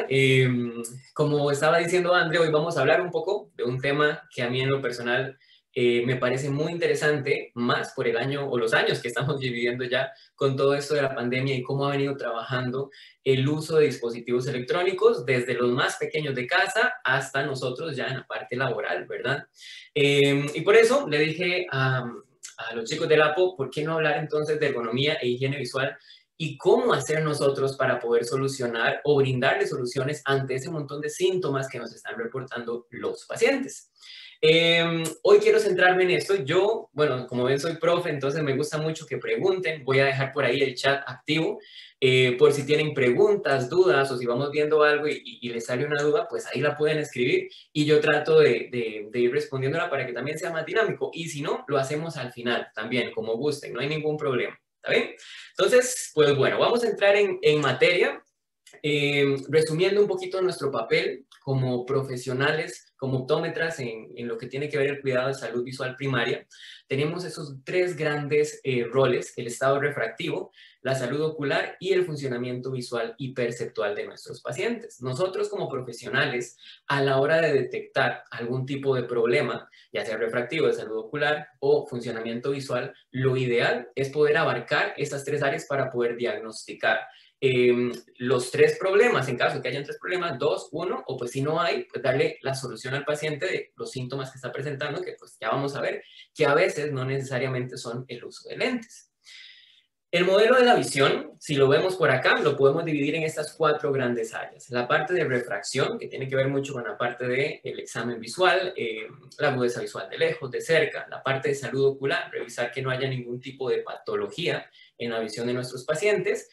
Eh, Como estaba diciendo André, hoy vamos a hablar un poco de un tema que a mí en lo personal me parece muy interesante, más por el año o los años que estamos viviendo ya con todo esto de la pandemia y cómo ha venido trabajando el uso de dispositivos electrónicos desde los más pequeños de casa hasta nosotros ya en la parte laboral, ¿verdad? Y por eso le dije a los chicos del APO, ¿por qué no hablar entonces de ergonomía e higiene visual? Y cómo hacer nosotros para poder solucionar o brindarle soluciones ante ese montón de síntomas que nos están reportando los pacientes. Hoy quiero centrarme en esto. Yo, bueno, como ven, soy profe, entonces me gusta mucho que pregunten. Voy a dejar por ahí el chat activo por si tienen preguntas, dudas o si vamos viendo algo y les sale una duda, pues ahí la pueden escribir y yo trato de ir respondiéndola para que también sea más dinámico. Y si no, lo hacemos al final también, como gusten, no hay ningún problema. ¿Está bien? Entonces, pues bueno, vamos a entrar en materia, resumiendo un poquito nuestro papel como profesionales, como optómetras en lo que tiene que ver el cuidado de salud visual primaria. Tenemos esos tres grandes roles: el estado refractivo, la salud ocular y el funcionamiento visual y perceptual de nuestros pacientes. Nosotros como profesionales, a la hora de detectar algún tipo de problema, ya sea refractivo, de salud ocular o funcionamiento visual, lo ideal es poder abarcar estas tres áreas para poder diagnosticar los tres problemas, en caso de que hayan tres problemas, dos, uno, o pues si no hay, pues darle la solución al paciente de los síntomas que está presentando, que pues ya vamos a ver, que a veces no necesariamente son el uso de lentes. El modelo de la visión, si lo vemos por acá, lo podemos dividir en estas cuatro grandes áreas. La parte de refracción, que tiene que ver mucho con la parte del examen visual, la agudeza visual de lejos, de cerca. La parte de salud ocular, revisar que no haya ningún tipo de patología en la visión de nuestros pacientes.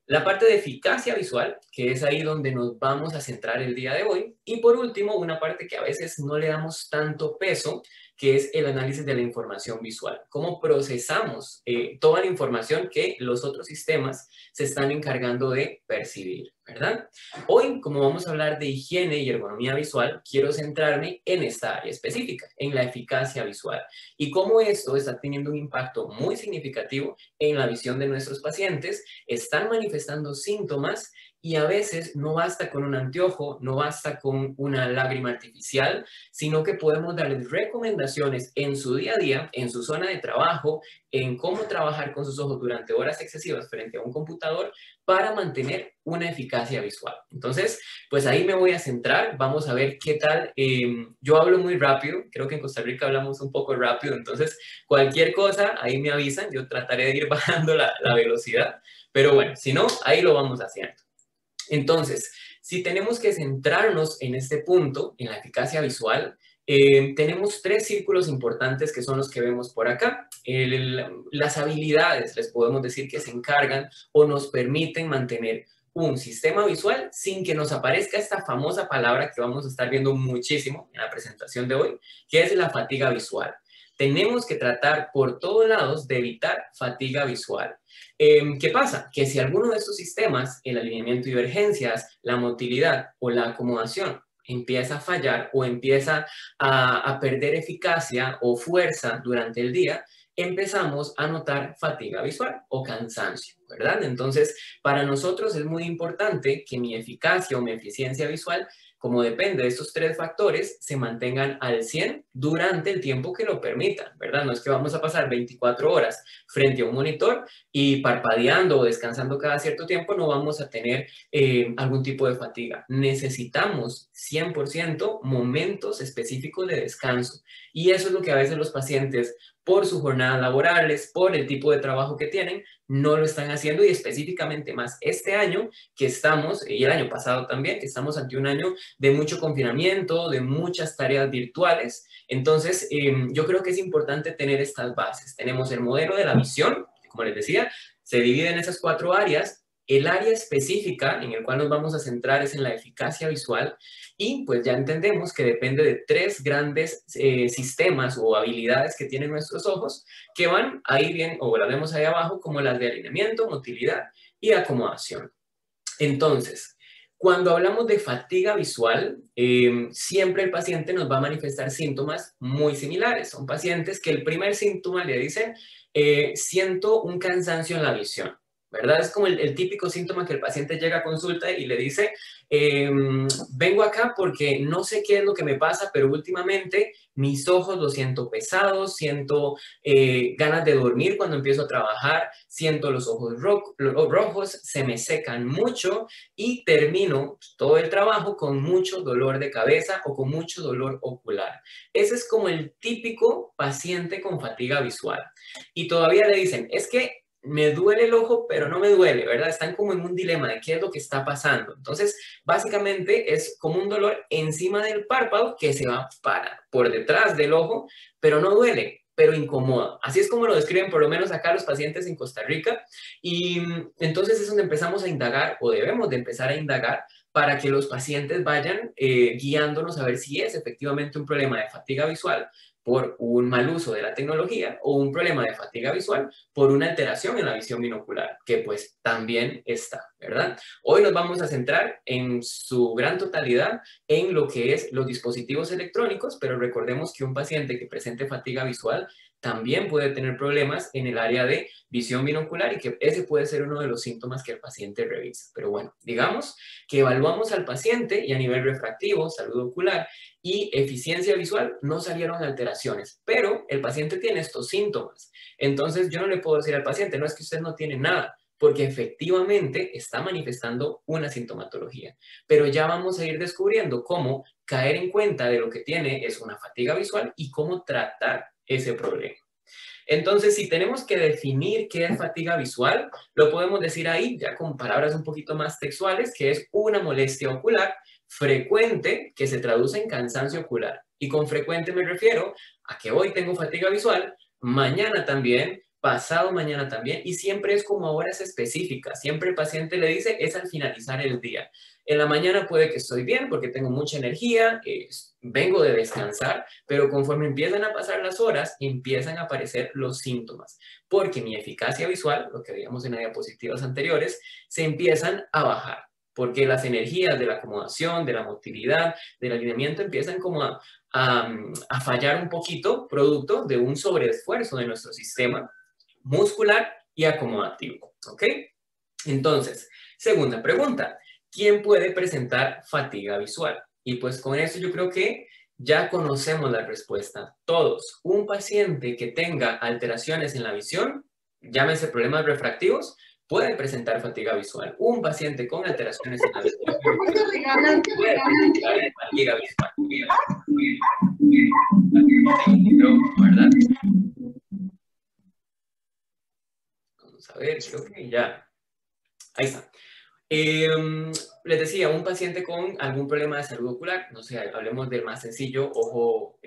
La parte de eficacia visual, que es ahí donde nos vamos a centrar el día de hoy. Y por último, una parte que a veces no le damos tanto peso, que es el análisis de la información visual. Cómo procesamos toda la información que los otros sistemas se están encargando de percibir, ¿verdad? Hoy, como vamos a hablar de higiene y ergonomía visual, quiero centrarme en esta área específica, en la eficacia visual, y cómo esto está teniendo un impacto muy significativo en la visión de nuestros pacientes. Están manifestando síntomas y a veces no basta con un anteojo, no basta con una lágrima artificial, sino que podemos darles recomendaciones en su día a día, en su zona de trabajo, en cómo trabajar con sus ojos durante horas excesivas frente a un computador para mantener una eficacia visual. Entonces, pues ahí me voy a centrar. Vamos a ver qué tal. Yo hablo muy rápido, creo que en Costa Rica hablamos un poco rápido, entonces cualquier cosa, ahí me avisan, yo trataré de ir bajando la velocidad, pero bueno, si no, ahí lo vamos haciendo. Entonces, si tenemos que centrarnos en este punto, en la eficacia visual, tenemos tres círculos importantes que son los que vemos por acá. Las habilidades, les podemos decir, que se encargan o nos permiten mantener un sistema visual sin que nos aparezca esta famosa palabra que vamos a estar viendo muchísimo en la presentación de hoy, que es la fatiga visual. Tenemos que tratar por todos lados de evitar fatiga visual. ¿Qué pasa? Que si alguno de estos sistemas, el alineamiento de divergencias, la motilidad o la acomodación, empieza a fallar o empieza a perder eficacia o fuerza durante el día, empezamos a notar fatiga visual o cansancio, ¿verdad? Entonces, para nosotros es muy importante que mi eficacia o mi eficiencia visual, como depende de estos tres factores, se mantengan al 100 durante el tiempo que lo permitan, ¿verdad? No es que vamos a pasar 24 horas frente a un monitor y parpadeando o descansando cada cierto tiempo, no vamos a tener algún tipo de fatiga. Necesitamos 100% momentos específicos de descanso. Y eso es lo que a veces los pacientes, por sus jornadas laborales, por el tipo de trabajo que tienen, no lo están haciendo, y específicamente más este año que estamos, y el año pasado también, que estamos ante un año de mucho confinamiento, de muchas tareas virtuales. Entonces, yo creo que es importante tener estas bases. Tenemos el modelo de la visión, como les decía, se divide en esas cuatro áreas. El área específica en el cual nos vamos a centrar es en la eficacia visual, y pues ya entendemos que depende de tres grandes sistemas o habilidades que tienen nuestros ojos, que van ahí bien, o las vemos ahí abajo, como las de alineamiento, motilidad y acomodación. Entonces, cuando hablamos de fatiga visual, siempre el paciente nos va a manifestar síntomas muy similares. Son pacientes que el primer síntoma le dicen, siento un cansancio en la visión. ¿verdad? Es como el típico síntoma que el paciente llega a consulta y le dice, vengo acá porque no sé qué es lo que me pasa, pero últimamente mis ojos los siento pesados, siento ganas de dormir cuando empiezo a trabajar, siento los ojos rojos, se me secan mucho y termino todo el trabajo con mucho dolor de cabeza o con mucho dolor ocular. Ese es como el típico paciente con fatiga visual. Y todavía le dicen, es que me duele el ojo, pero no me duele, ¿verdad? Están como en un dilema de qué es lo que está pasando. Entonces, básicamente es como un dolor encima del párpado que se va por detrás del ojo, pero no duele, pero incomoda. Así es como lo describen por lo menos acá los pacientes en Costa Rica. Y entonces es donde empezamos a indagar, o debemos de empezar a indagar, para que los pacientes vayan guiándonos a ver si es efectivamente un problema de fatiga visual por un mal uso de la tecnología o un problema de fatiga visual por una alteración en la visión binocular, que pues también está, ¿verdad? Hoy nos vamos a centrar en su gran totalidad en lo que es los dispositivos electrónicos, pero recordemos que un paciente que presente fatiga visual también puede tener problemas en el área de visión binocular y que ese puede ser uno de los síntomas que el paciente revisa. Pero bueno, digamos que evaluamos al paciente y a nivel refractivo, salud ocular y eficiencia visual no salieron alteraciones, pero el paciente tiene estos síntomas. Entonces yo no le puedo decir al paciente, no es que usted no tiene nada, porque efectivamente está manifestando una sintomatología. Pero ya vamos a ir descubriendo cómo caer en cuenta de lo que tiene es una fatiga visual y cómo tratar ese problema. Entonces, si tenemos que definir qué es fatiga visual, lo podemos decir ahí ya con palabras un poquito más textuales, que es una molestia ocular frecuente que se traduce en cansancio ocular. Y con frecuente me refiero a que hoy tengo fatiga visual, mañana también, pasado mañana también, y siempre es como a horas específicas. Siempre el paciente le dice, es al finalizar el día. En la mañana puede que estoy bien porque tengo mucha energía, vengo de descansar, pero conforme empiezan a pasar las horas, empiezan a aparecer los síntomas, porque mi eficacia visual, lo que veíamos en las diapositivas anteriores, se empiezan a bajar, porque las energías de la acomodación, de la motilidad, del alineamiento empiezan como a fallar un poquito, producto de un sobreesfuerzo de nuestro sistema muscular y acomodativo, ¿ok? Entonces, segunda pregunta, ¿quién puede presentar fatiga visual? Y pues con eso yo creo que ya conocemos la respuesta. Todos. Un paciente que tenga alteraciones en la visión, llámese problemas refractivos, puede presentar fatiga visual. Un paciente con alteraciones en la visión puede presentar fatiga visual. ¿Verdad? Vamos a ver, creo que ya. Ahí está. Les decía, un paciente con algún problema de salud ocular, no sé, hablemos del más sencillo, ojo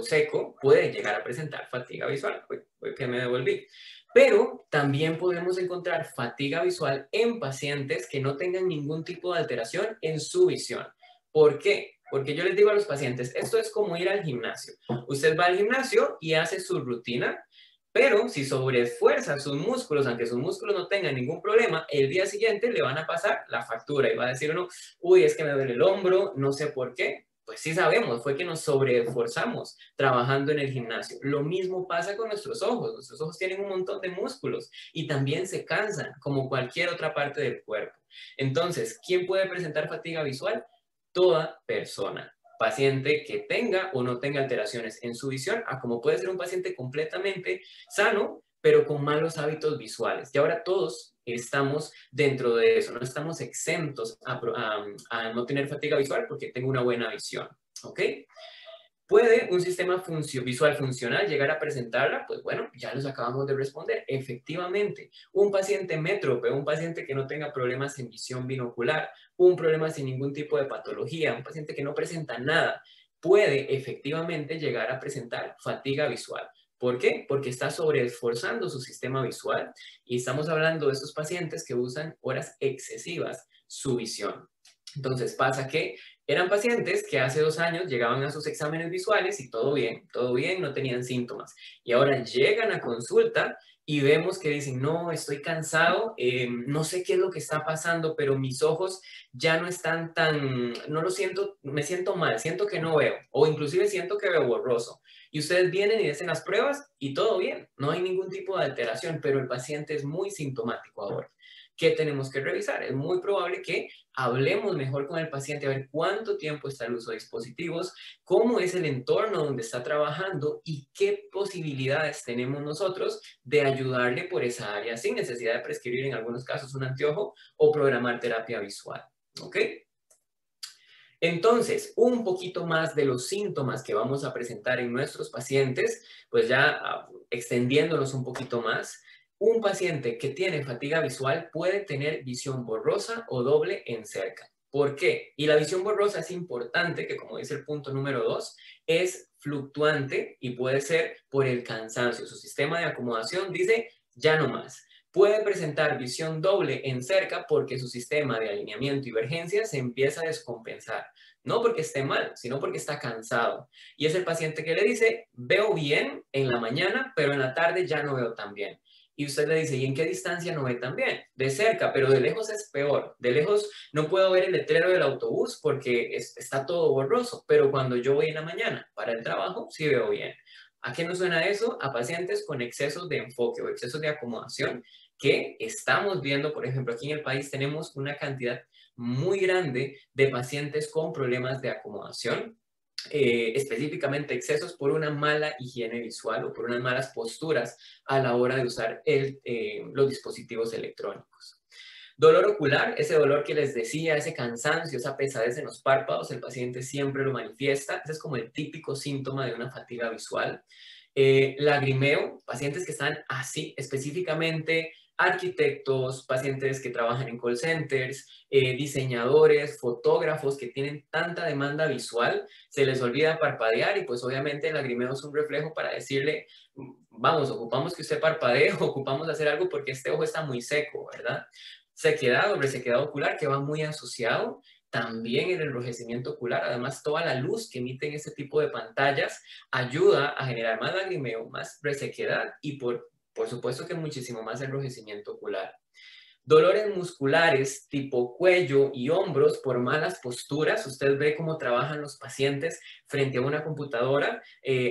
seco, puede llegar a presentar fatiga visual, fue que me devolví. Pero también podemos encontrar fatiga visual en pacientes que no tengan ningún tipo de alteración en su visión. ¿Por qué? Porque yo les digo a los pacientes, esto es como ir al gimnasio. Usted va al gimnasio y hace su rutina, pero si sobreesfuerza sus músculos, aunque sus músculos no tengan ningún problema, el día siguiente le van a pasar la factura y va a decir uno, uy, es que me duele el hombro, no sé por qué. Pues sí sabemos, fue que nos sobreesforzamos trabajando en el gimnasio. Lo mismo pasa con nuestros ojos tienen un montón de músculos y también se cansan como cualquier otra parte del cuerpo. Entonces, ¿quién puede presentar fatiga visual? Toda persona. Paciente que tenga o no tenga alteraciones en su visión, a como puede ser un paciente completamente sano, pero con malos hábitos visuales. Y ahora todos estamos dentro de eso, no estamos exentos a no tener fatiga visual porque tengo una buena visión, ¿ok? ¿Puede un sistema visual funcional llegar a presentarla? Pues bueno, ya los acabamos de responder. Efectivamente, un paciente métrope, un paciente que no tenga problemas en visión binocular, un problema sin ningún tipo de patología, un paciente que no presenta nada, puede efectivamente llegar a presentar fatiga visual. ¿Por qué? Porque está sobreesforzando su sistema visual y estamos hablando de esos pacientes que usan horas excesivas su visión. Entonces pasa que eran pacientes que hace 2 años llegaban a sus exámenes visuales y todo bien, no tenían síntomas. Y ahora llegan a consulta y vemos que dicen, no, estoy cansado, no sé qué es lo que está pasando, pero mis ojos ya no están tan, no lo siento, me siento mal, siento que no veo, o inclusive siento que veo borroso. Y ustedes vienen y hacen las pruebas y todo bien, no hay ningún tipo de alteración, pero el paciente es muy sintomático ahora. ¿Qué tenemos que revisar? Es muy probable que hablemos mejor con el paciente a ver cuánto tiempo está el uso de dispositivos, cómo es el entorno donde está trabajando y qué posibilidades tenemos nosotros de ayudarle por esa área sin necesidad de prescribir en algunos casos un anteojo o programar terapia visual. ¿Ok? Entonces, un poquito más de los síntomas que vamos a presentar en nuestros pacientes, pues ya extendiéndonos un poquito más, un paciente que tiene fatiga visual puede tener visión borrosa o doble en cerca. ¿Por qué? Y la visión borrosa es importante, que como dice el punto número 2, es fluctuante y puede ser por el cansancio. Su sistema de acomodación dice, ya no más. Puede presentar visión doble en cerca porque su sistema de alineamiento y divergencia se empieza a descompensar. No porque esté mal, sino porque está cansado. Y es el paciente que le dice, veo bien en la mañana, pero en la tarde ya no veo tan bien. Y usted le dice, ¿y en qué distancia no ve tan bien? De cerca, pero de lejos es peor. De lejos no puedo ver el letrero del autobús porque está todo borroso, pero cuando yo voy en la mañana para el trabajo, sí veo bien. ¿A qué nos suena eso? A pacientes con excesos de enfoque o excesos de acomodación que estamos viendo, por ejemplo, aquí en el país tenemos una cantidad muy grande de pacientes con problemas de acomodación, específicamente excesos por una mala higiene visual o por unas malas posturas a la hora de usar los dispositivos electrónicos. Dolor ocular, ese dolor que les decía, ese cansancio, esa pesadez en los párpados, el paciente siempre lo manifiesta. Ese es como el típico síntoma de una fatiga visual. Lagrimeo, pacientes que están así, específicamente arquitectos, pacientes que trabajan en call centers, diseñadores, fotógrafos que tienen tanta demanda visual, se les olvida parpadear y pues obviamente el lagrimeo es un reflejo para decirle, vamos, ocupamos que usted parpadee, ocupamos hacer algo porque este ojo está muy seco, ¿verdad? Sequedad o resequedad ocular que va muy asociado también el enrojecimiento ocular. Además, toda la luz que emiten este tipo de pantallas ayuda a generar más lagrimeo, más resequedad y por supuesto que muchísimo más enrojecimiento ocular. Dolores musculares tipo cuello y hombros por malas posturas. Usted ve cómo trabajan los pacientes frente a una computadora,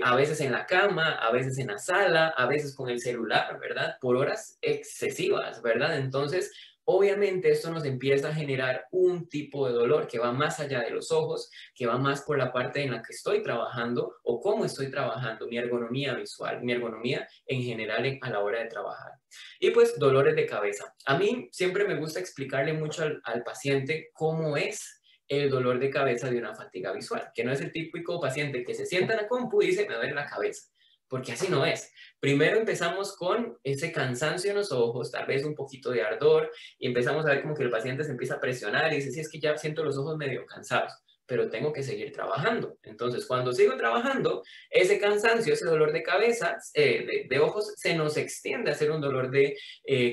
a veces en la cama, a veces en la sala, a veces con el celular, ¿verdad? Por horas excesivas, ¿verdad? Entonces, obviamente esto nos empieza a generar un tipo de dolor que va más allá de los ojos, que va más por la parte en la que estoy trabajando o cómo estoy trabajando, mi ergonomía visual, mi ergonomía en general a la hora de trabajar. Y pues dolores de cabeza. A mí siempre me gusta explicarle mucho al paciente cómo es el dolor de cabeza de una fatiga visual, que no es el típico paciente que se sienta en la compu y dice, me duele la cabeza, porque así no es. Primero empezamos con ese cansancio en los ojos, tal vez un poquito de ardor, y empezamos a ver como que el paciente se empieza a presionar y dice, sí, es que ya siento los ojos medio cansados, pero tengo que seguir trabajando. Entonces, cuando sigo trabajando, ese cansancio, ese dolor de cabeza, de ojos, se nos extiende a ser un dolor de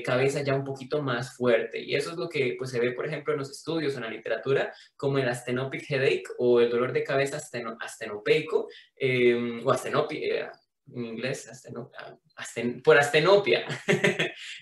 cabeza ya un poquito más fuerte. Y eso es lo que pues, se ve, por ejemplo, en los estudios, en la literatura, como el astenopic headache o el dolor de cabeza astenopeico o astenopia. En inglés, por astenopia.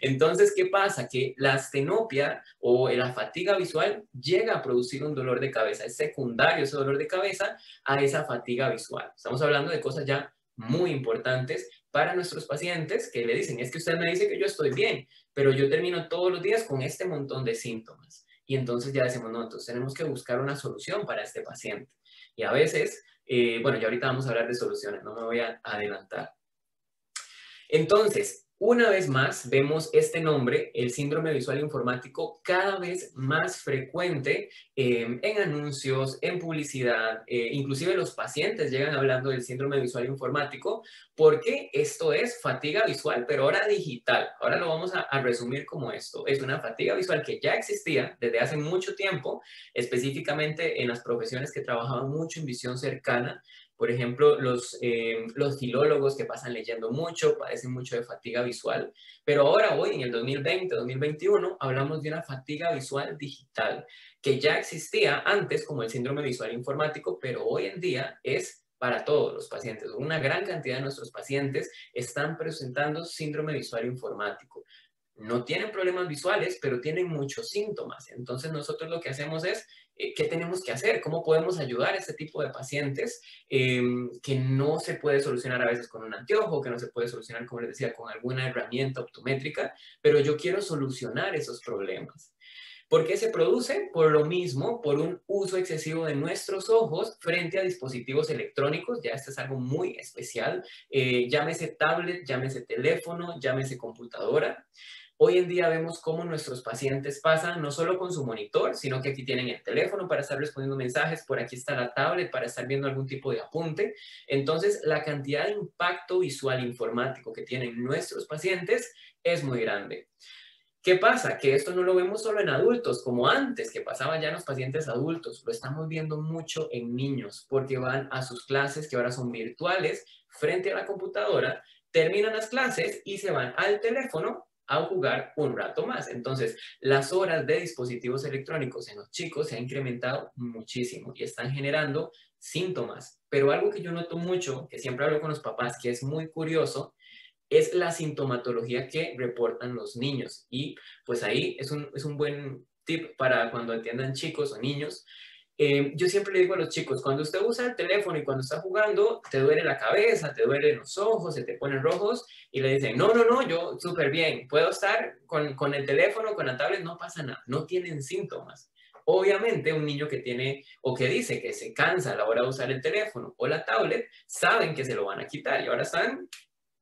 Entonces, ¿qué pasa? Que la astenopia o la fatiga visual llega a producir un dolor de cabeza. Es secundario ese dolor de cabeza a esa fatiga visual. Estamos hablando de cosas ya muy importantes para nuestros pacientes que le dicen, es que usted me dice que yo estoy bien, pero yo termino todos los días con este montón de síntomas. Y entonces ya decimos, no, entonces tenemos que buscar una solución para este paciente. Y a veces, bueno, ya ahorita vamos a hablar de soluciones, no me voy a adelantar. Entonces, una vez más, vemos este nombre, el síndrome visual informático, cada vez más frecuente en anuncios, en publicidad, inclusive los pacientes llegan hablando del síndrome visual informático, porque esto es fatiga visual, pero ahora digital. Ahora lo vamos a resumir como esto. Es una fatiga visual que ya existía desde hace mucho tiempo, específicamente en las profesiones que trabajaban mucho en visión cercana. Por ejemplo, los filólogos que pasan leyendo mucho, padecen mucho de fatiga visual, pero ahora, hoy, en el 2020, 2021, hablamos de una fatiga visual digital, que ya existía antes como el síndrome visual informático, pero hoy en día es para todos los pacientes. Una gran cantidad de nuestros pacientes están presentando síndrome visual informático. No tienen problemas visuales, pero tienen muchos síntomas. Entonces nosotros lo que hacemos es, ¿qué tenemos que hacer? ¿Cómo podemos ayudar a este tipo de pacientes que no se puede solucionar a veces con un anteojo, que no se puede solucionar, como les decía, con alguna herramienta optométrica, pero yo quiero solucionar esos problemas? ¿Por qué se produce? Por lo mismo, por un uso excesivo de nuestros ojos frente a dispositivos electrónicos. Ya esto es algo muy especial. Llámese tablet, llámese teléfono, llámese computadora. Hoy en día vemos cómo nuestros pacientes pasan no solo con su monitor, sino que aquí tienen el teléfono para estar respondiendo mensajes, por aquí está la tablet para estar viendo algún tipo de apunte. Entonces, la cantidad de impacto visual informático que tienen nuestros pacientes es muy grande. ¿Qué pasa? Que esto no lo vemos solo en adultos, como antes, que pasaba ya en los pacientes adultos. Lo estamos viendo mucho en niños, porque van a sus clases, que ahora son virtuales, frente a la computadora, terminan las clases y se van al teléfono a jugar un rato más. Entonces, las horas de dispositivos electrónicos en los chicos se ha incrementado muchísimo y están generando síntomas. Pero algo que yo noto mucho, que siempre hablo con los papás, que es muy curioso, es la sintomatología que reportan los niños. Y pues ahí es un buen tip para cuando atiendan chicos o niños. Yo siempre le digo a los chicos, cuando usted usa el teléfono y cuando está jugando, te duele la cabeza, te duelen los ojos, se te ponen rojos, y le dicen, no, no, no, yo súper bien, puedo estar con el teléfono, con la tablet, no pasa nada, no tienen síntomas. Obviamente, un niño que tiene o que dice que se cansa a la hora de usar el teléfono o la tablet, saben que se lo van a quitar y ahora están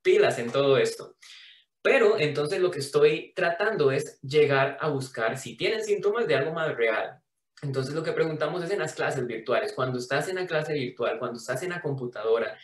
pilas en todo esto. Pero entonces lo que estoy tratando es llegar a buscar si tienen síntomas de algo más real. Entonces lo que preguntamos es en las clases virtuales, cuando estás en la clase virtual, cuando estás en la computadora,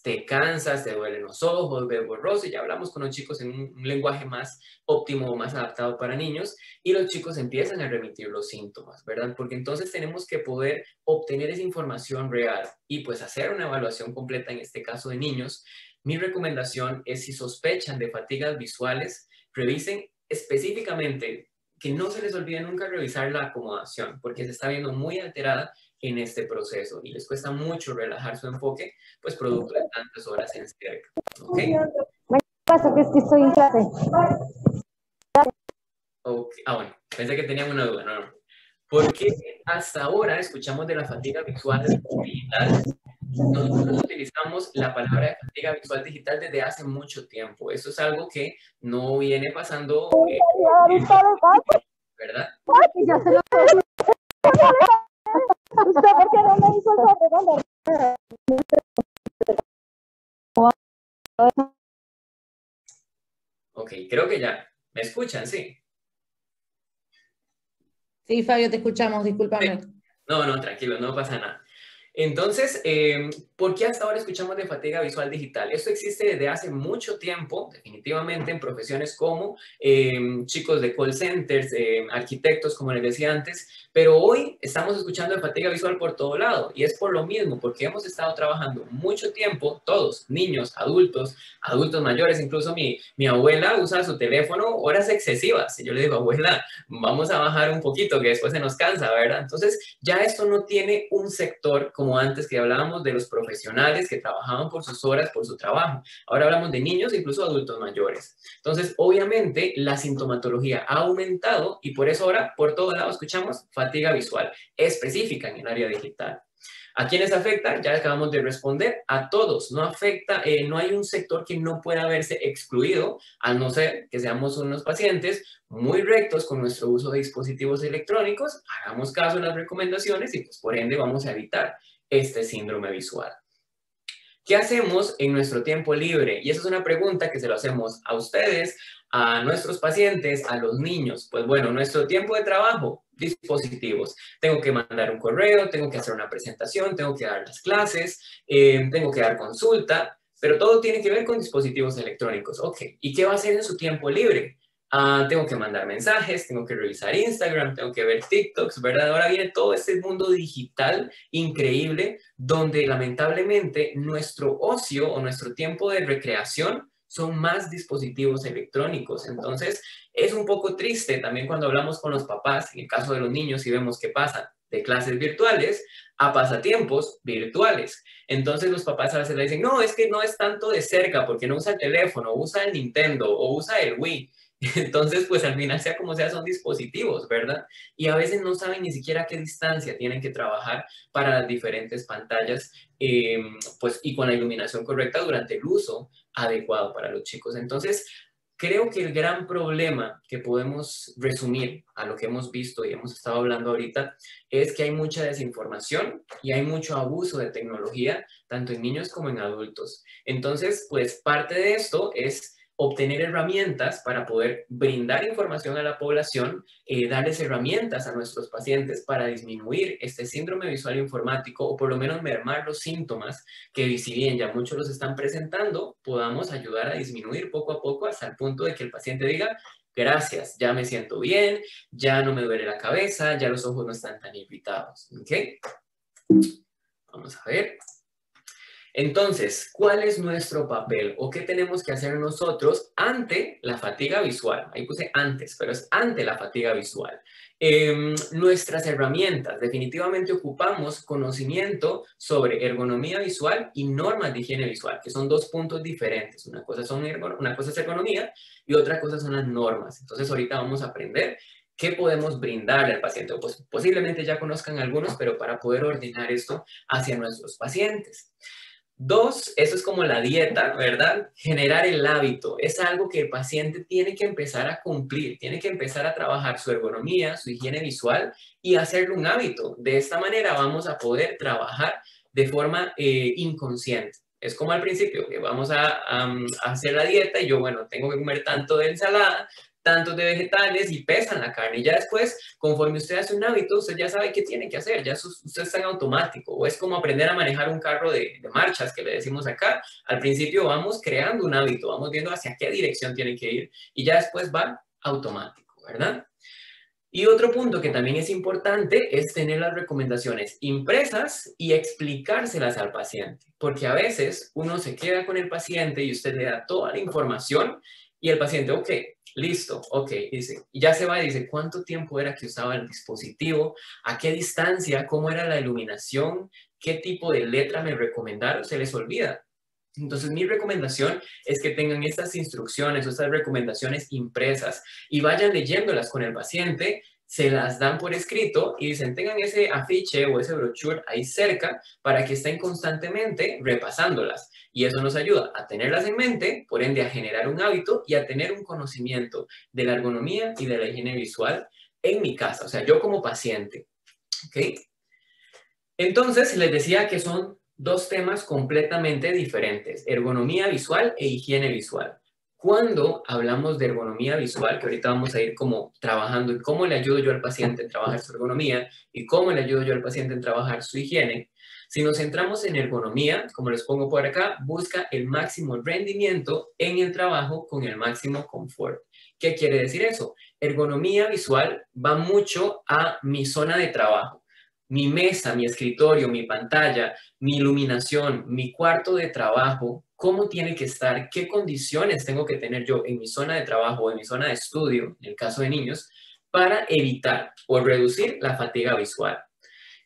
te cansas, te duelen los ojos, ves borroso, y ya hablamos con los chicos en un lenguaje más óptimo, más adaptado para niños, y los chicos empiezan a remitir los síntomas, ¿verdad? Porque entonces tenemos que poder obtener esa información real y pues hacer una evaluación completa en este caso de niños. Mi recomendación es, si sospechan de fatigas visuales, revisen específicamente, que no se les olvide nunca revisar la acomodación, porque se está viendo muy alterada en este proceso y les cuesta mucho relajar su enfoque, pues producto de tantas horas en cerca. ¿Ok? Pasa que es que estoy en clase. Okay. Ah, bueno, pensé que tenían una duda, no. ¿Por qué hasta ahora escuchamos de la fatiga visual digital? Nosotros utilizamos la palabra de fatiga visual digital desde hace mucho tiempo. Eso es algo que no viene pasando, ¿verdad? Ya se lo ¿Usted por qué no me hizo el Ok, creo que ya. ¿Me escuchan? Sí. Sí, Fabio, te escuchamos, discúlpame. No, no, tranquilo, no pasa nada. Entonces, ¿por qué hasta ahora escuchamos de fatiga visual digital? Esto existe desde hace mucho tiempo, definitivamente, en profesiones como chicos de call centers, arquitectos, como les decía antes, pero hoy estamos escuchando de fatiga visual por todo lado, y es por lo mismo, porque hemos estado trabajando mucho tiempo, todos, niños, adultos mayores, incluso mi abuela usa su teléfono horas excesivas, y yo le digo, abuela, vamos a bajar un poquito, que después se nos cansa, ¿verdad? Entonces, ya esto no tiene un sector como antes, que hablábamos de los profesionales que trabajaban por sus horas, por su trabajo. Ahora hablamos de niños e incluso adultos mayores. Entonces, obviamente, la sintomatología ha aumentado y por eso ahora por todo lado escuchamos fatiga visual específica en el área digital. ¿A quiénes afecta? Ya acabamos de responder, a todos. No afecta, no hay un sector que no pueda verse excluido, a no ser que seamos unos pacientes muy rectos con nuestro uso de dispositivos electrónicos, hagamos caso a las recomendaciones y pues por ende vamos a evitar este síndrome visual. ¿Qué hacemos en nuestro tiempo libre? Y esa es una pregunta que se lo hacemos a ustedes, a nuestros pacientes, a los niños. Pues bueno, nuestro tiempo de trabajo, dispositivos. Tengo que mandar un correo, tengo que hacer una presentación, tengo que dar las clases, tengo que dar consulta, pero todo tiene que ver con dispositivos electrónicos. Ok, ¿y qué va a hacer en su tiempo libre? Tengo que mandar mensajes, tengo que revisar Instagram, tengo que ver TikToks, ¿verdad? Ahora viene todo este mundo digital increíble donde lamentablemente nuestro ocio o nuestro tiempo de recreación son más dispositivos electrónicos. Entonces, es un poco triste también cuando hablamos con los papás, en el caso de los niños, y vemos que pasan de clases virtuales a pasatiempos virtuales. Entonces los papás a veces le dicen, no, es que no es tanto de cerca porque no usa el teléfono, usa el Nintendo o usa el Wii. Entonces, pues al final, sea como sea, son dispositivos, ¿verdad? Y a veces no saben ni siquiera a qué distancia tienen que trabajar para las diferentes pantallas, pues, y con la iluminación correcta durante el uso adecuado para los chicos. Entonces, creo que el gran problema que podemos resumir a lo que hemos visto y hemos estado hablando ahorita es que hay mucha desinformación y hay mucho abuso de tecnología, tanto en niños como en adultos. Entonces, pues parte de esto es obtener herramientas para poder brindar información a la población, darles herramientas a nuestros pacientes para disminuir este síndrome visual informático o por lo menos mermar los síntomas que, si bien ya muchos los están presentando, podamos ayudar a disminuir poco a poco hasta el punto de que el paciente diga, gracias, ya me siento bien, ya no me duele la cabeza, ya los ojos no están tan irritados. ¿Ok? Vamos a ver. Entonces, ¿cuál es nuestro papel o qué tenemos que hacer nosotros ante la fatiga visual? Ahí puse antes, pero es ante la fatiga visual. Nuestras herramientas, definitivamente ocupamos conocimiento sobre ergonomía visual y normas de higiene visual, que son dos puntos diferentes. Una cosa es ergonomía y otra cosa son las normas. Entonces, ahorita vamos a aprender qué podemos brindarle al paciente. Pues posiblemente ya conozcan algunos, pero para poder ordenar esto hacia nuestros pacientes. Dos, eso es como la dieta, ¿verdad? Generar el hábito. Es algo que el paciente tiene que empezar a cumplir, tiene que empezar a trabajar su ergonomía, su higiene visual y hacerlo un hábito. De esta manera vamos a poder trabajar de forma inconsciente. Es como al principio, que vamos a hacer la dieta y yo, bueno, tengo que comer tanto de ensalada, tantos de vegetales y pesan la carne. Y ya después, conforme usted hace un hábito, usted ya sabe qué tiene que hacer, ya usted está en automático. O es como aprender a manejar un carro de marchas, que le decimos acá. Al principio vamos creando un hábito, vamos viendo hacia qué dirección tiene que ir y ya después va automático, ¿verdad? Y otro punto que también es importante es tener las recomendaciones impresas y explicárselas al paciente, porque a veces uno se queda con el paciente y usted le da toda la información y el paciente, ok, listo, ok, dice, y ya se va y dice, ¿cuánto tiempo era que usaba el dispositivo? ¿A qué distancia? ¿Cómo era la iluminación? ¿Qué tipo de letra me recomendaron? Se les olvida. Entonces, mi recomendación es que tengan estas instrucciones o estas recomendaciones impresas y vayan leyéndolas con el paciente, se las dan por escrito y dicen, tengan ese afiche o ese brochure ahí cerca para que estén constantemente repasándolas. Y eso nos ayuda a tenerlas en mente, por ende a generar un hábito y a tener un conocimiento de la ergonomía y de la higiene visual en mi casa, o sea, yo como paciente. ¿Ok? Entonces, les decía que son dos temas completamente diferentes, ergonomía visual e higiene visual. Cuando hablamos de ergonomía visual, que ahorita vamos a ir como trabajando en cómo le ayudo yo al paciente en trabajar su ergonomía y cómo le ayudo yo al paciente en trabajar su higiene, si nos centramos en ergonomía, como les pongo por acá, busca el máximo rendimiento en el trabajo con el máximo confort. ¿Qué quiere decir eso? Ergonomía visual va mucho a mi zona de trabajo. Mi mesa, mi escritorio, mi pantalla, mi iluminación, mi cuarto de trabajo, cómo tiene que estar, qué condiciones tengo que tener yo en mi zona de trabajo o en mi zona de estudio, en el caso de niños, para evitar o reducir la fatiga visual.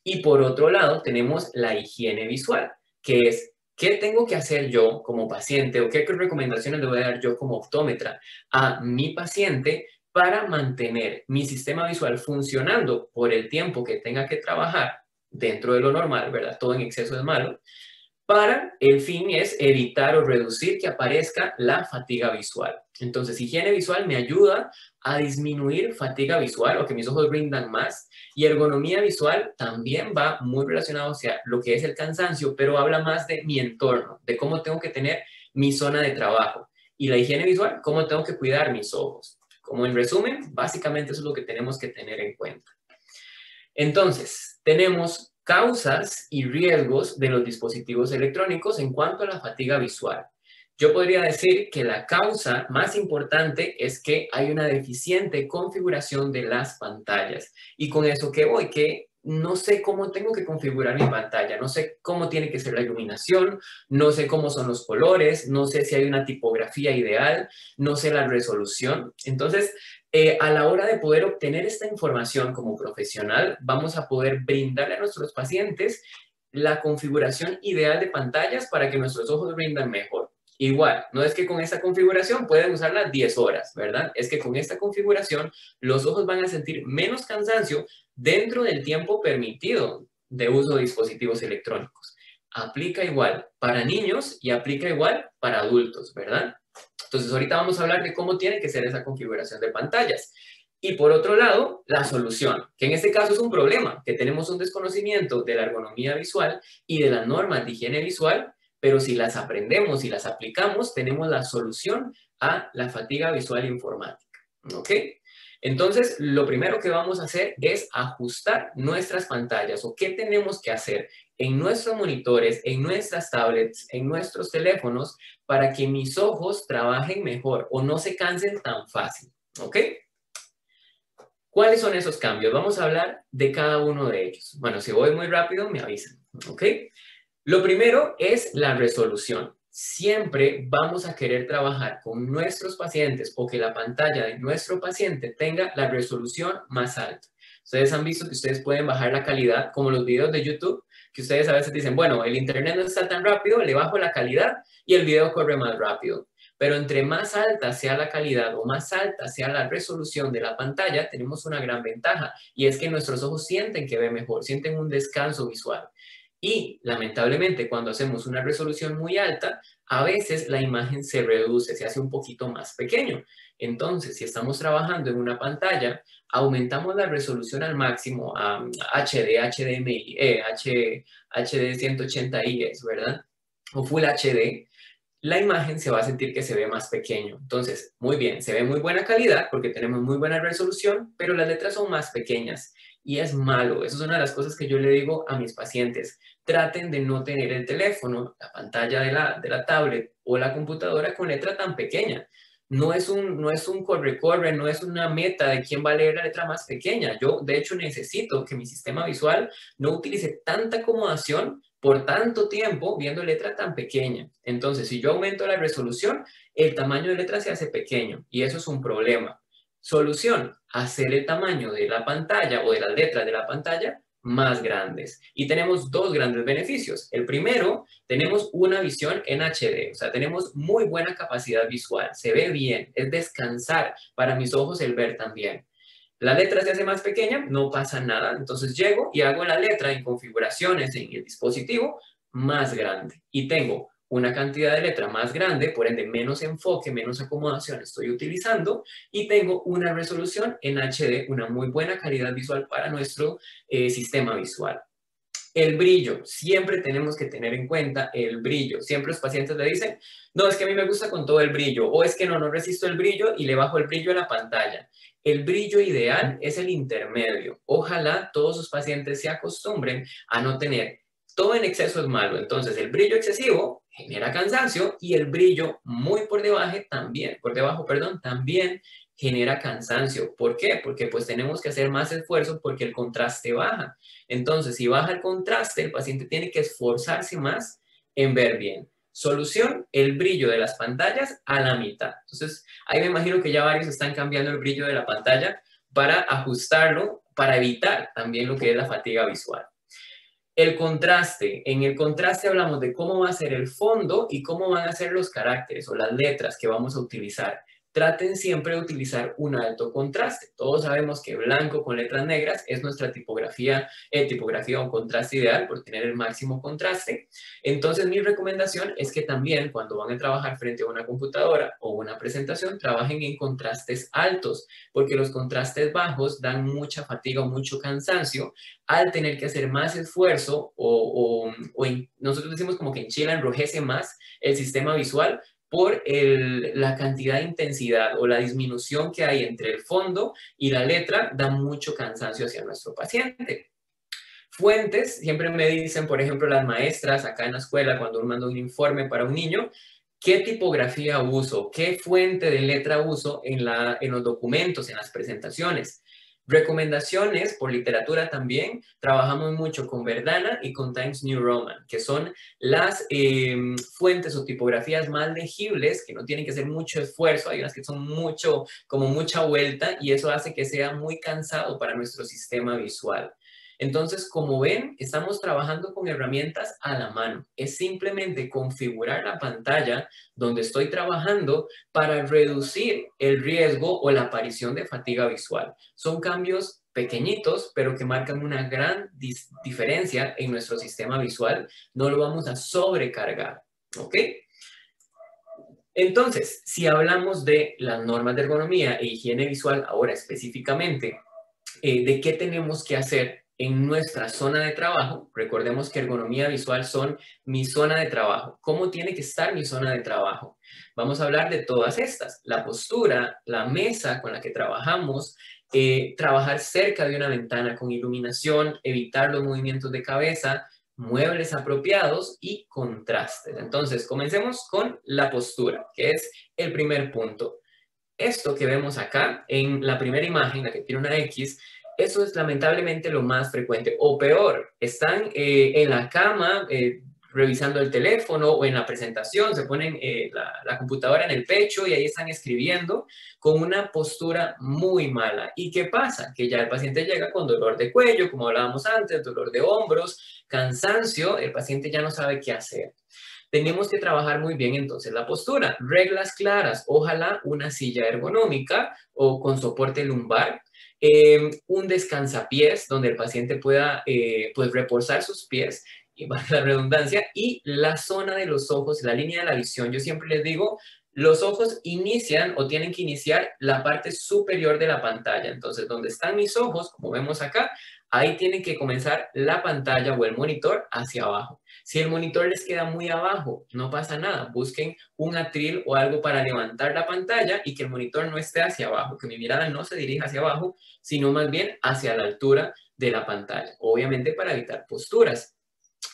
Y por otro lado, tenemos la higiene visual, que es qué tengo que hacer yo como paciente o qué recomendaciones le voy a dar yo como optómetra a mi paciente para mantener mi sistema visual funcionando por el tiempo que tenga que trabajar dentro de lo normal, ¿verdad? Todo en exceso es malo. Para el fin es evitar o reducir que aparezca la fatiga visual. Entonces, higiene visual me ayuda a disminuir fatiga visual o que mis ojos rindan más. Y ergonomía visual también va muy relacionado hacia lo que es el cansancio, pero habla más de mi entorno, de cómo tengo que tener mi zona de trabajo. Y la higiene visual, cómo tengo que cuidar mis ojos. Como en resumen, básicamente eso es lo que tenemos que tener en cuenta. Entonces, tenemos causas y riesgos de los dispositivos electrónicos en cuanto a la fatiga visual. Yo podría decir que la causa más importante es que hay una deficiente configuración de las pantallas. ¿Y con eso qué voy? Que no sé cómo tengo que configurar mi pantalla, no sé cómo tiene que ser la iluminación, no sé cómo son los colores, no sé si hay una tipografía ideal, no sé la resolución. Entonces, a la hora de poder obtener esta información como profesional, vamos a poder brindarle a nuestros pacientes la configuración ideal de pantallas para que nuestros ojos rindan mejor. Igual, no es que con esta configuración pueden usarla 10 horas, ¿verdad? Es que con esta configuración los ojos van a sentir menos cansancio dentro del tiempo permitido de uso de dispositivos electrónicos. Aplica igual para niños y aplica igual para adultos, ¿verdad? Entonces, ahorita vamos a hablar de cómo tiene que ser esa configuración de pantallas. Y por otro lado, la solución, que en este caso es un problema, que tenemos un desconocimiento de la ergonomía visual y de las normas de higiene visual, pero si las aprendemos y las aplicamos, tenemos la solución a la fatiga visual informática, ¿ok? Entonces, lo primero que vamos a hacer es ajustar nuestras pantallas o qué tenemos que hacer en nuestros monitores, en nuestras tablets, en nuestros teléfonos, para que mis ojos trabajen mejor o no se cansen tan fácil, ¿ok? ¿Cuáles son esos cambios? Vamos a hablar de cada uno de ellos. Bueno, si voy muy rápido, me avisan, ¿ok? Lo primero es la resolución. Siempre vamos a querer trabajar con nuestros pacientes o que la pantalla de nuestro paciente tenga la resolución más alta. Ustedes han visto que ustedes pueden bajar la calidad, como los videos de YouTube, que ustedes a veces dicen, bueno, el internet no está tan rápido, le bajo la calidad y el video corre más rápido. Pero entre más alta sea la calidad o más alta sea la resolución de la pantalla, tenemos una gran ventaja y es que nuestros ojos sienten que ve mejor, sienten un descanso visual. Y lamentablemente cuando hacemos una resolución muy alta, a veces la imagen se reduce, se hace un poquito más pequeño. Entonces, si estamos trabajando en una pantalla, aumentamos la resolución al máximo a HD, HDMI, HD 180i, ¿verdad? O Full HD, la imagen se va a sentir que se ve más pequeño. Entonces, muy bien, se ve muy buena calidad porque tenemos muy buena resolución, pero las letras son más pequeñas y es malo. Eso es una de las cosas que yo le digo a mis pacientes. Traten de no tener el teléfono, la pantalla de la tablet o la computadora con letra tan pequeña. No es un corre-corre, no es una meta de quién va a leer la letra más pequeña. Yo, de hecho, necesito que mi sistema visual no utilice tanta acomodación por tanto tiempo viendo letra tan pequeña. Entonces, si yo aumento la resolución, el tamaño de letra se hace pequeño y eso es un problema. Solución, hacer el tamaño de la pantalla o de las letras de la pantalla más grandes. Y tenemos dos grandes beneficios. El primero, tenemos una visión en HD, o sea, tenemos muy buena capacidad visual, se ve bien, es descansar para mis ojos el ver también. La letra se hace más pequeña, no pasa nada. Entonces llego y hago la letra en configuraciones en el dispositivo más grande. Y tengo una cantidad de letra más grande, por ende menos enfoque, menos acomodación estoy utilizando. Y tengo una resolución en HD, una muy buena calidad visual para nuestro sistema visual. El brillo, siempre tenemos que tener en cuenta el brillo. Siempre los pacientes le dicen, no, es que a mí me gusta con todo el brillo, o es que no resisto el brillo y le bajo el brillo a la pantalla. El brillo ideal es el intermedio. Ojalá todos sus pacientes se acostumbren a no tener. Todo en exceso es malo. Entonces, el brillo excesivo genera cansancio y el brillo muy por debajo también genera cansancio. ¿Por qué? Porque pues tenemos que hacer más esfuerzo porque el contraste baja. Entonces, si baja el contraste, el paciente tiene que esforzarse más en ver bien. Solución, el brillo de las pantallas a la mitad. Entonces, ahí me imagino que ya varios están cambiando el brillo de la pantalla para ajustarlo, para evitar también lo que es la fatiga visual. El contraste. En el contraste hablamos de cómo va a ser el fondo y cómo van a ser los caracteres o las letras que vamos a utilizar. Traten siempre de utilizar un alto contraste. Todos sabemos que blanco con letras negras es nuestra tipografía o contraste ideal por tener el máximo contraste. Entonces, mi recomendación es que también cuando van a trabajar frente a una computadora o una presentación, trabajen en contrastes altos, porque los contrastes bajos dan mucha fatiga o mucho cansancio al tener que hacer más esfuerzo nosotros decimos como que en Chile enrojece más el sistema visual por la cantidad de intensidad o la disminución que hay entre el fondo y la letra, da mucho cansancio hacia nuestro paciente. Fuentes, siempre me dicen, por ejemplo, las maestras acá en la escuela, cuando uno manda un informe para un niño, ¿qué tipografía uso? ¿Qué fuente de letra uso en los documentos, en las presentaciones? Recomendaciones por literatura también, trabajamos mucho con Verdana y con Times New Roman, que son las fuentes o tipografías más legibles, que no tienen que hacer mucho esfuerzo, hay unas que son como mucha vuelta, y eso hace que sea muy cansado para nuestro sistema visual. Entonces, como ven, estamos trabajando con herramientas a la mano. Es simplemente configurar la pantalla donde estoy trabajando para reducir el riesgo o la aparición de fatiga visual. Son cambios pequeñitos, pero que marcan una gran diferencia en nuestro sistema visual. No lo vamos a sobrecargar, ¿ok? Entonces, si hablamos de las normas de ergonomía e higiene visual, ahora específicamente, de qué tenemos que hacer en nuestra zona de trabajo. Recordemos que ergonomía visual son mi zona de trabajo. ¿Cómo tiene que estar mi zona de trabajo? Vamos a hablar de todas estas. La postura, la mesa con la que trabajamos, trabajar cerca de una ventana con iluminación, evitar los movimientos de cabeza, muebles apropiados y contrastes. Entonces, comencemos con la postura, que es el primer punto. Esto que vemos acá en la primera imagen, la que tiene una X, eso es lamentablemente lo más frecuente. O peor, están en la cama revisando el teléfono o en la presentación, se ponen la computadora en el pecho y ahí están escribiendo con una postura muy mala. ¿Y qué pasa? Que ya el paciente llega con dolor de cuello, como hablábamos antes, dolor de hombros, cansancio, el paciente ya no sabe qué hacer. Tenemos que trabajar muy bien entonces la postura. Reglas claras, ojalá una silla ergonómica o con soporte lumbar, un descansapiés donde el paciente pueda pues reposar sus pies, y valga la redundancia, y la zona de los ojos, la línea de la visión. Yo siempre les digo, los ojos inician o tienen que iniciar la parte superior de la pantalla. Entonces, donde están mis ojos, como vemos acá, ahí tiene que comenzar la pantalla o el monitor hacia abajo. Si el monitor les queda muy abajo, no pasa nada. Busquen un atril o algo para levantar la pantalla y que el monitor no esté hacia abajo, que mi mirada no se dirija hacia abajo, sino más bien hacia la altura de la pantalla. Obviamente para evitar posturas.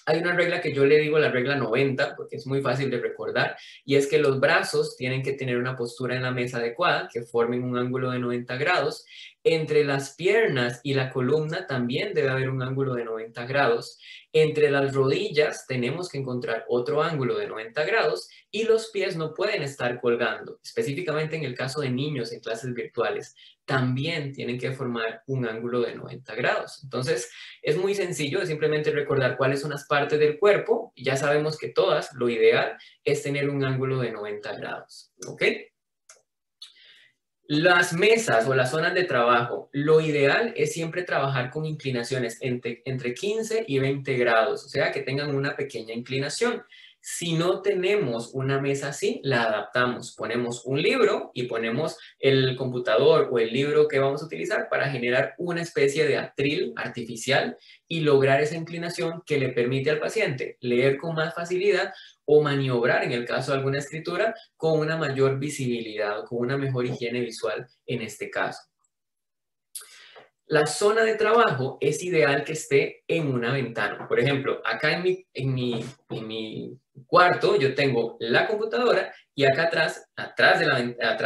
Hay una regla que yo le digo la regla 90, porque es muy fácil de recordar, y es que los brazos tienen que tener una postura en la mesa adecuada, que formen un ángulo de 90 grados. Entre las piernas y la columna también debe haber un ángulo de 90 grados. Entre las rodillas tenemos que encontrar otro ángulo de 90 grados y los pies no pueden estar colgando, específicamente en el caso de niños en clases virtuales. También tienen que formar un ángulo de 90 grados. Entonces, es muy sencillo, es simplemente recordar cuáles son las partes del cuerpo. Ya sabemos que todas, lo ideal es tener un ángulo de 90 grados. ¿Ok? Las mesas o las zonas de trabajo, lo ideal es siempre trabajar con inclinaciones entre 15 y 20 grados, o sea, que tengan una pequeña inclinación. Si no tenemos una mesa así, la adaptamos. Ponemos un libro y ponemos el computador o el libro que vamos a utilizar para generar una especie de atril artificial y lograr esa inclinación que le permite al paciente leer con más facilidad o maniobrar, en el caso de alguna escritura, con una mayor visibilidad o con una mejor higiene visual en este caso. La zona de trabajo es ideal que esté en una ventana. Por ejemplo, acá en mi cuarto yo tengo la computadora y acá atrás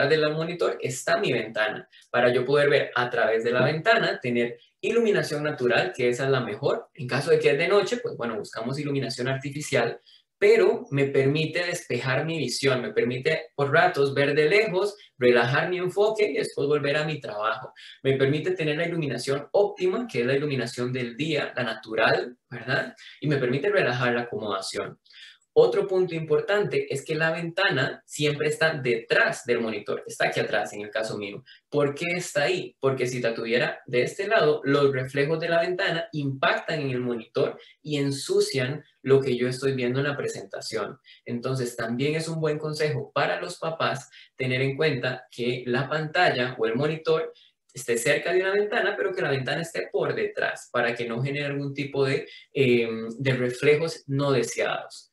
del monitor está mi ventana. Para yo poder ver a través de la ventana, tener iluminación natural, que esa es la mejor. En caso de que es de noche, pues bueno, buscamos iluminación artificial, pero me permite despejar mi visión, me permite por ratos ver de lejos, relajar mi enfoque y después volver a mi trabajo. Me permite tener la iluminación óptima, que es la iluminación del día, la natural, ¿verdad? Y me permite relajar la acomodación. Otro punto importante es que la ventana siempre está detrás del monitor, está aquí atrás en el caso mío. ¿Por qué está ahí? Porque si la tuviera de este lado, los reflejos de la ventana impactan en el monitor y ensucian lo que yo estoy viendo en la presentación. Entonces también es un buen consejo para los papás tener en cuenta que la pantalla o el monitor esté cerca de una ventana, pero que la ventana esté por detrás para que no genere algún tipo de reflejos no deseados.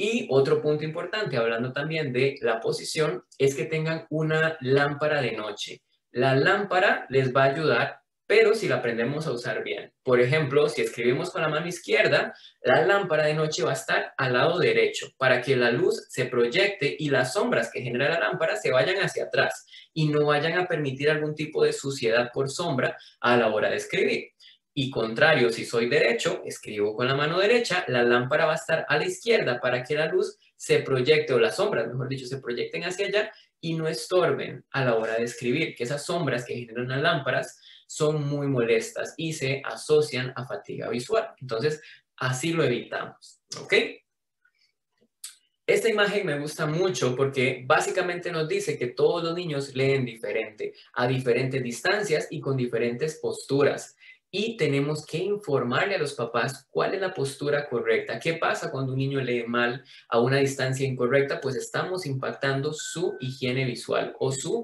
Y otro punto importante, hablando también de la posición, es que tengan una lámpara de noche. La lámpara les va a ayudar pero si la aprendemos a usar bien. Por ejemplo, si escribimos con la mano izquierda, la lámpara de noche va a estar al lado derecho para que la luz se proyecte y las sombras que genera la lámpara se vayan hacia atrás y no vayan a permitir algún tipo de suciedad por sombra a la hora de escribir. Y contrario, si soy derecho, escribo con la mano derecha, la lámpara va a estar a la izquierda para que la luz se proyecte, o las sombras, mejor dicho, se proyecten hacia allá y no estorben a la hora de escribir, que esas sombras que generan las lámparas son muy molestas y se asocian a fatiga visual. Entonces, así lo evitamos, ¿ok? Esta imagen me gusta mucho porque básicamente nos dice que todos los niños leen diferente, a diferentes distancias y con diferentes posturas. Y tenemos que informarle a los papás cuál es la postura correcta. ¿Qué pasa cuando un niño lee mal a una distancia incorrecta? Pues estamos impactando su higiene visual o su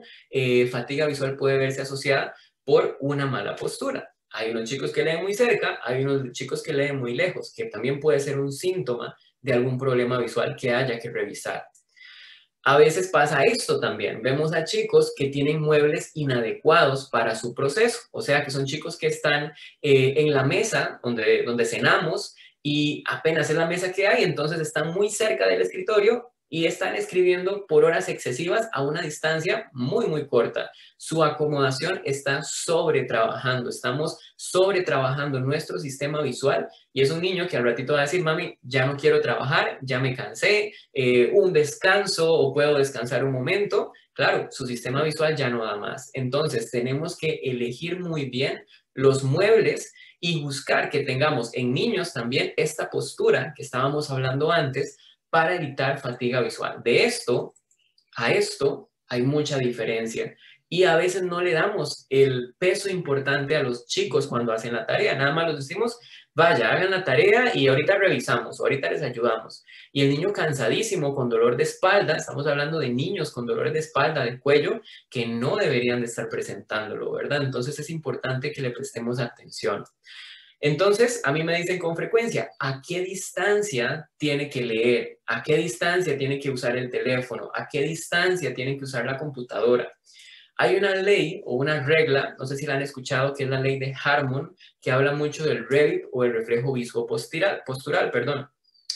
fatiga visual puede verse asociada por una mala postura. Hay unos chicos que leen muy cerca, hay unos chicos que leen muy lejos, que también puede ser un síntoma de algún problema visual que haya que revisar. A veces pasa esto también. Vemos a chicos que tienen muebles inadecuados para su proceso. O sea, que son chicos que están en la mesa donde cenamos y apenas es la mesa que hay, entonces están muy cerca del escritorio y están escribiendo por horas excesivas a una distancia muy, muy corta. Su acomodación está sobretrabajando. Estamos sobretrabajando nuestro sistema visual y es un niño que al ratito va a decir, mami, ya no quiero trabajar, ya me cansé, un descanso o puedo descansar un momento. Claro, su sistema visual ya no da más. Entonces, tenemos que elegir muy bien los muebles y buscar que tengamos en niños también esta postura que estábamos hablando antes para evitar fatiga visual. De esto a esto hay mucha diferencia y a veces no le damos el peso importante a los chicos cuando hacen la tarea. Nada más les decimos, vaya, hagan la tarea y ahorita revisamos, ahorita les ayudamos. Y el niño cansadísimo, con dolor de espalda, estamos hablando de niños con dolores de espalda, de cuello, que no deberían de estar presentándolo, ¿verdad? Entonces es importante que le prestemos atención. Entonces, a mí me dicen con frecuencia, ¿a qué distancia tiene que leer? ¿A qué distancia tiene que usar el teléfono? ¿A qué distancia tiene que usar la computadora? Hay una ley o una regla, no sé si la han escuchado, que es la ley de Harmon, que habla mucho del Revit o el reflejo postural,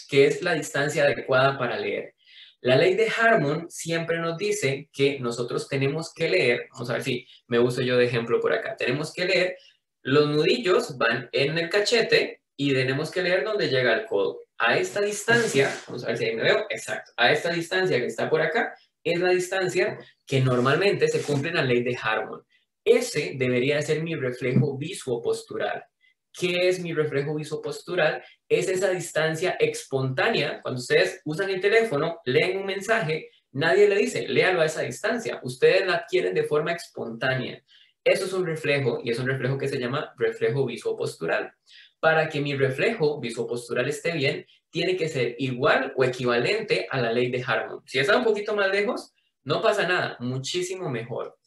que es la distancia adecuada para leer. La ley de Harmon siempre nos dice que nosotros tenemos que leer, vamos a ver si me uso yo de ejemplo por acá, tenemos que leer, los nudillos van en el cachete y tenemos que leer donde llega el codo. A esta distancia, vamos a ver si ahí me veo, exacto, a esta distancia que está por acá, es la distancia que normalmente se cumple en la ley de Harmon. Ese debería ser mi reflejo visuopostural. ¿Qué es mi reflejo visuopostural? Es esa distancia espontánea. Cuando ustedes usan el teléfono, leen un mensaje, nadie le dice, léalo a esa distancia. Ustedes la adquieren de forma espontánea. Eso es un reflejo y es un reflejo que se llama reflejo visuopostural. Para que mi reflejo visuopostural esté bien, tiene que ser igual o equivalente a la ley de Harmon. Si está un poquito más lejos, no pasa nada, muchísimo mejor.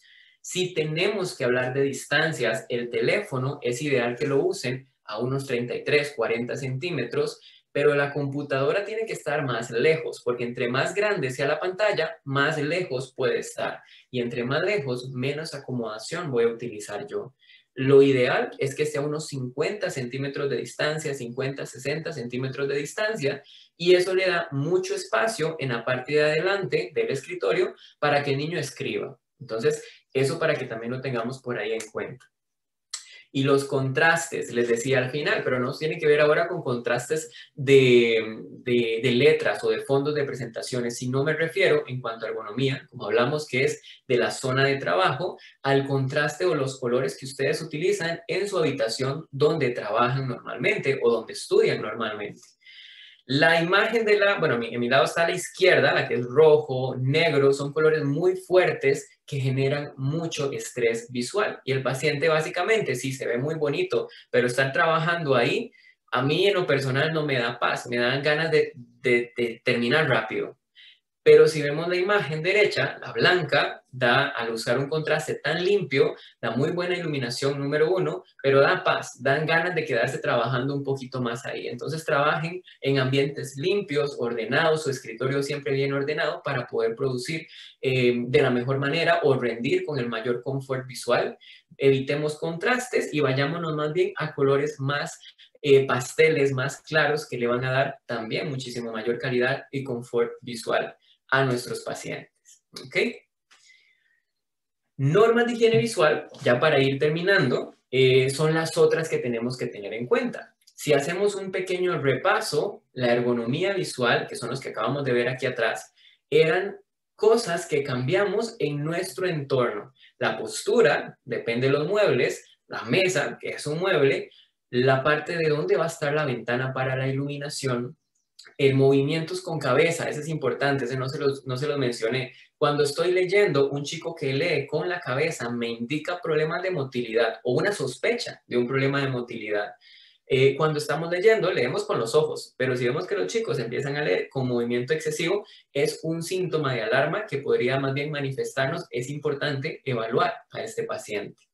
Si tenemos que hablar de distancias, el teléfono es ideal que lo usen a unos 33, 40 centímetros, pero la computadora tiene que estar más lejos, porque entre más grande sea la pantalla, más lejos puede estar. Y entre más lejos, menos acomodación voy a utilizar yo. Lo ideal es que sea unos 50 centímetros de distancia, 50, 60 centímetros de distancia, y eso le da mucho espacio en la parte de adelante del escritorio para que el niño escriba. Entonces, eso para que también lo tengamos por ahí en cuenta. Y los contrastes, les decía al final, pero no tiene que ver ahora con contrastes de letras o de fondos de presentaciones, sino me refiero en cuanto a ergonomía, como hablamos que es de la zona de trabajo, al contraste o los colores que ustedes utilizan en su habitación donde trabajan normalmente o donde estudian normalmente. La imagen en mi lado está a la izquierda, la que es rojo, negro, son colores muy fuertes que generan mucho estrés visual. Y el paciente básicamente sí se ve muy bonito, pero estar trabajando ahí, a mí en lo personal no me da paz, me dan ganas de terminar rápido. Pero si vemos la imagen derecha, la blanca, al usar un contraste tan limpio, da muy buena iluminación, número uno, pero da paz, dan ganas de quedarse trabajando un poquito más ahí. Entonces trabajen en ambientes limpios, ordenados, su escritorio siempre bien ordenado para poder producir de la mejor manera o rendir con el mayor confort visual. Evitemos contrastes y vayámonos más bien a colores más pasteles, más claros, que le van a dar también muchísimo mayor calidad y confort visual a nuestros pacientes. ¿Ok? Normas de higiene visual, ya para ir terminando, son las otras que tenemos que tener en cuenta. Si hacemos un pequeño repaso, la ergonomía visual, que son los que acabamos de ver aquí atrás, eran cosas que cambiamos en nuestro entorno. La postura, depende de los muebles, la mesa, que es un mueble, la parte de dónde va a estar la ventana para la iluminación, el movimientos con cabeza, ese es importante, ese no se los mencioné. Cuando estoy leyendo, un chico que lee con la cabeza me indica problemas de motilidad o una sospecha de un problema de motilidad. Cuando estamos leyendo, leemos con los ojos, pero si vemos que los chicos empiezan a leer con movimiento excesivo, es un síntoma de alarma que podría más bien manifestarnos. Es importante evaluar a este paciente.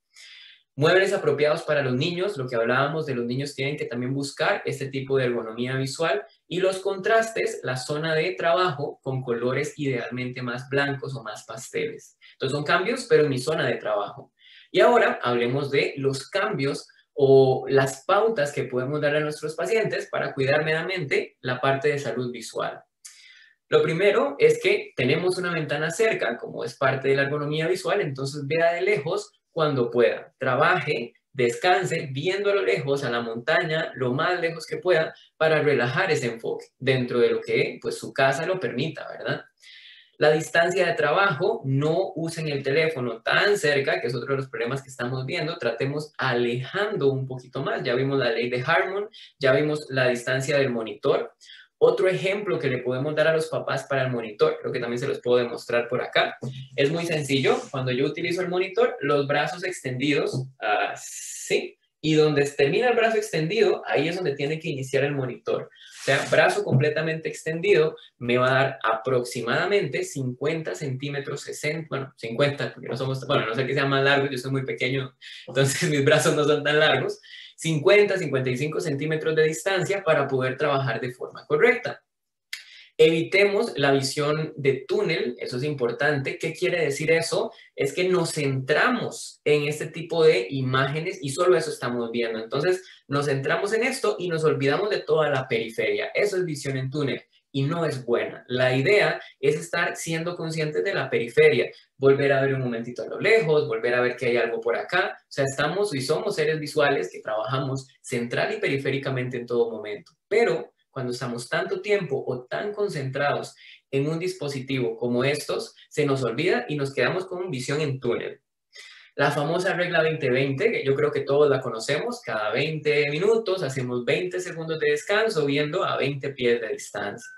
Muebles apropiados para los niños, lo que hablábamos de los niños tienen que también buscar este tipo de ergonomía visual, y los contrastes, la zona de trabajo con colores idealmente más blancos o más pasteles. Entonces son cambios, pero en mi zona de trabajo. Y ahora hablemos de los cambios o las pautas que podemos dar a nuestros pacientes para cuidar meramente la parte de salud visual. Lo primero es que tenemos una ventana cerca, como es parte de la ergonomía visual, entonces vea de lejos cuando pueda. Trabaje, descanse, viendo a lo lejos, a la montaña, lo más lejos que pueda, para relajar ese enfoque, dentro de lo que pues, su casa lo permita, ¿verdad? La distancia de trabajo, no usen el teléfono tan cerca, que es otro de los problemas que estamos viendo. Tratemos alejando un poquito más. Ya vimos la ley de Harmon, ya vimos la distancia del monitor. Otro ejemplo que le podemos dar a los papás para el monitor, creo que también se los puedo demostrar por acá, es muy sencillo. Cuando yo utilizo el monitor, los brazos extendidos, así, y donde termina el brazo extendido, ahí es donde tiene que iniciar el monitor. O sea, brazo completamente extendido me va a dar aproximadamente 50 centímetros, 60, bueno, 50, porque no somos, bueno, no sé que sea más largo, yo soy muy pequeño, entonces mis brazos no son tan largos, 50, 55 centímetros de distancia para poder trabajar de forma correcta. Evitemos la visión de túnel, eso es importante. ¿Qué quiere decir eso? Es que nos centramos en este tipo de imágenes y solo eso estamos viendo. Entonces, nos centramos en esto y nos olvidamos de toda la periferia. Eso es visión en túnel y no es buena. La idea es estar siendo conscientes de la periferia, volver a ver un momentito a lo lejos, volver a ver que hay algo por acá. O sea, estamos y somos seres visuales que trabajamos central y periféricamente en todo momento. Pero cuando estamos tanto tiempo o tan concentrados en un dispositivo como estos, se nos olvida y nos quedamos con visión en túnel. La famosa regla 20-20, que yo creo que todos la conocemos, cada 20 minutos hacemos 20 segundos de descanso viendo a 20 pies de distancia.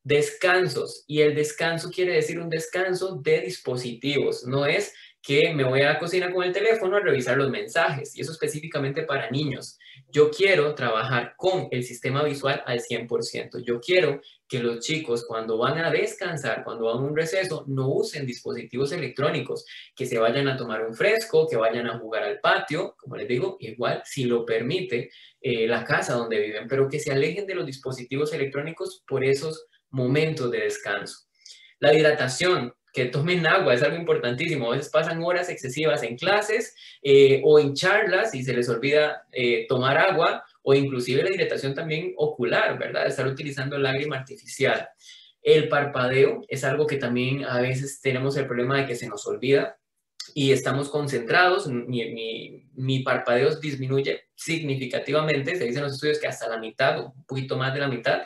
Descansos, y el descanso quiere decir un descanso de dispositivos, no es que me voy a la cocina con el teléfono a revisar los mensajes, y eso específicamente para niños. Yo quiero trabajar con el sistema visual al 100%. Yo quiero que los chicos cuando van a descansar, cuando van a un receso, no usen dispositivos electrónicos, que se vayan a tomar un fresco, que vayan a jugar al patio, como les digo, igual si lo permite la casa donde viven, pero que se alejen de los dispositivos electrónicos por esos momentos de descanso. La hidratación, que tomen agua, es algo importantísimo. A veces pasan horas excesivas en clases o en charlas y se les olvida tomar agua, o inclusive la hidratación también ocular, ¿verdad? Estar utilizando lágrima artificial. El parpadeo es algo que también a veces tenemos el problema de que se nos olvida y estamos concentrados. Mi parpadeo disminuye significativamente, se dicen los estudios que hasta la mitad o un poquito más de la mitad,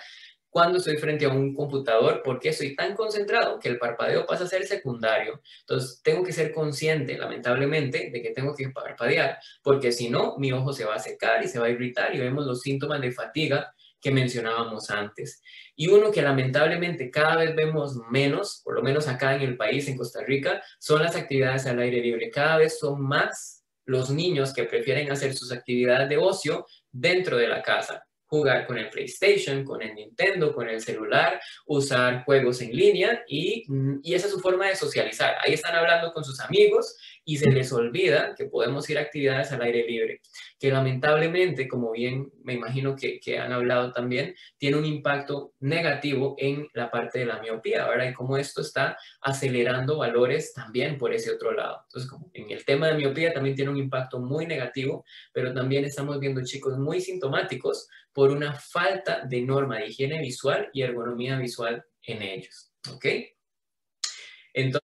cuando estoy frente a un computador, porque estoy tan concentrado que el parpadeo pasa a ser secundario. Entonces, tengo que ser consciente, lamentablemente, de que tengo que parpadear, porque si no, mi ojo se va a secar y se va a irritar y vemos los síntomas de fatiga que mencionábamos antes. Y uno que lamentablemente cada vez vemos menos, por lo menos acá en el país, en Costa Rica, son las actividades al aire libre. Cada vez son más los niños que prefieren hacer sus actividades de ocio dentro de la casa. jugar con el PlayStation, con el Nintendo, con el celular, usar juegos en línea y esa es su forma de socializar. Ahí están hablando con sus amigos y se les olvida que podemos ir a actividades al aire libre, que lamentablemente, como bien me imagino que han hablado también, tiene un impacto negativo en la parte de la miopía, ¿verdad? Y cómo esto está acelerando valores también por ese otro lado. Entonces, como en el tema de miopía también tiene un impacto muy negativo, pero también estamos viendo chicos muy sintomáticos por una falta de norma de higiene visual y ergonomía visual en ellos, ¿ok? Entonces,